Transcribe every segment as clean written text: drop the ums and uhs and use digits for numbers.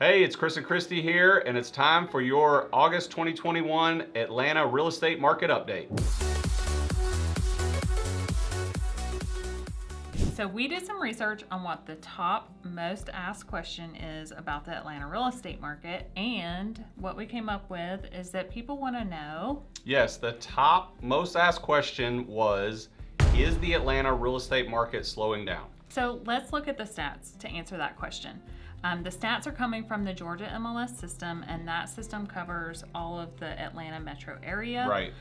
Hey, it's Chris and Kristy here, and it's time for your August 2021 Atlanta real estate market update. So we did some research on what the top most asked question is about the Atlanta real estate market, and what we came up with is that people want to know. Yes, the top most asked question was, is the Atlanta real estate market slowing down? So let's look at the stats to answer that question. The stats are coming from the Georgia MLS system, and that system covers all of the Atlanta metro area. Right.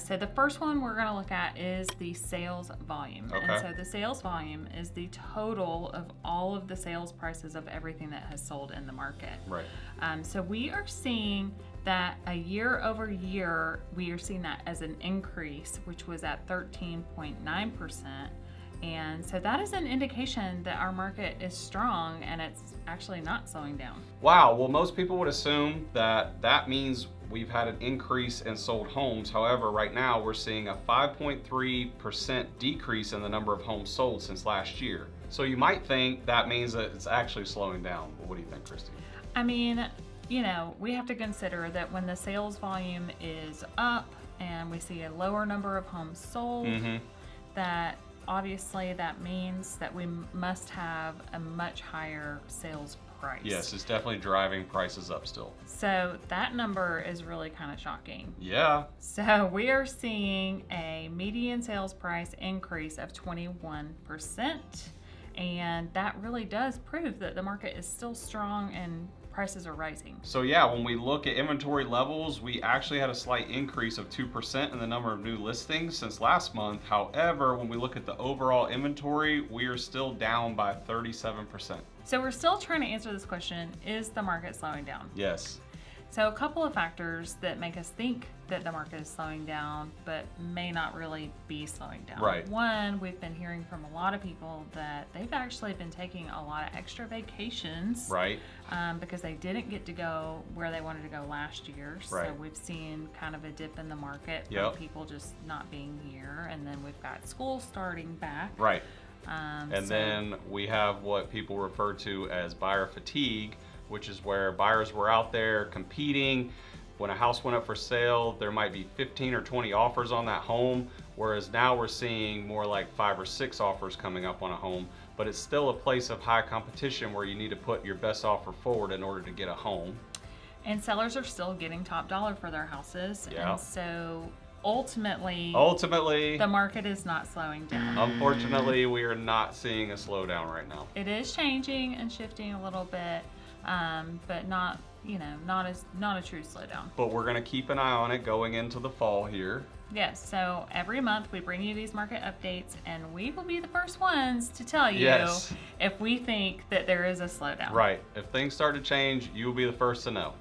So the first one we're going to look at is the sales volume. Okay. And so the sales volume is the total of all of the sales prices of everything that has sold in the market. Right. So we are seeing that a year over year, we are seeing that as an increase, which was at 13.9%. And so that is an indication that our market is strong and it's actually not slowing down. Wow, well, most people would assume that that means we've had an increase in sold homes. However, right now we're seeing a 5.3% decrease in the number of homes sold since last year. So you might think that means that it's actually slowing down. Well, what do you think, Kristy? I mean, we have to consider that when the sales volume is up and we see a lower number of homes sold, that obviously that means that we must have a much higher sales price. Yes, it's definitely driving prices up still. So that number is really kind of shocking. Yeah. So we are seeing a median sales price increase of 21%. And that really does prove that the market is still strong and prices are rising. So yeah, when we look at inventory levels, we actually had a slight increase of 2% in the number of new listings since last month. However, when we look at the overall inventory, we are still down by 37%. So we're still trying to answer this question, is the market slowing down? Yes. So a couple of factors that make us think that the market is slowing down, but may not really be slowing down. Right. One, we've been hearing from a lot of people that they've actually been taking a lot of extra vacations. Right. Because they didn't get to go where they wanted to go last year. Right. So we've seen kind of a dip in the market from Yep. people just not being here. And then we've got school starting back. Right. So Then we have what people refer to as buyer fatigue, which is where buyers were out there competing. When a house went up for sale, there might be 15 or 20 offers on that home, whereas now we're seeing more like 5 or 6 offers coming up on a home. But it's still a place of high competition where you need to put your best offer forward in order to get a home. And sellers are still getting top dollar for their houses. Yeah. And so ultimately, Ultimately, the market is not slowing down. unfortunately, we are not seeing a slowdown right now. It is changing and shifting a little bit, but not a true slowdown. But we're gonna keep an eye on it going into the fall here. Yes, so every month we bring you these market updates, and we will be the first ones to tell you Yes. if we think that there is a slowdown. Right, if things start to change, you will be the first to know.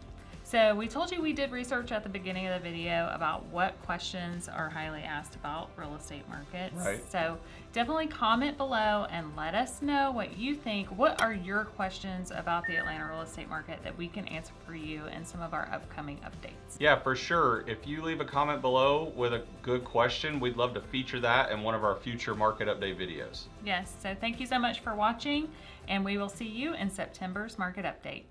So we told you we did research at the beginning of the video about what questions are highly asked about real estate markets. Right. So definitely comment below and let us know what you think. What are your questions about the Atlanta real estate market that we can answer for you in some of our upcoming updates? Yeah, for sure. If you leave a comment below with a good question, we'd love to feature that in one of our future market update videos. Yes, so thank you so much for watching, and we will see you in September's market update.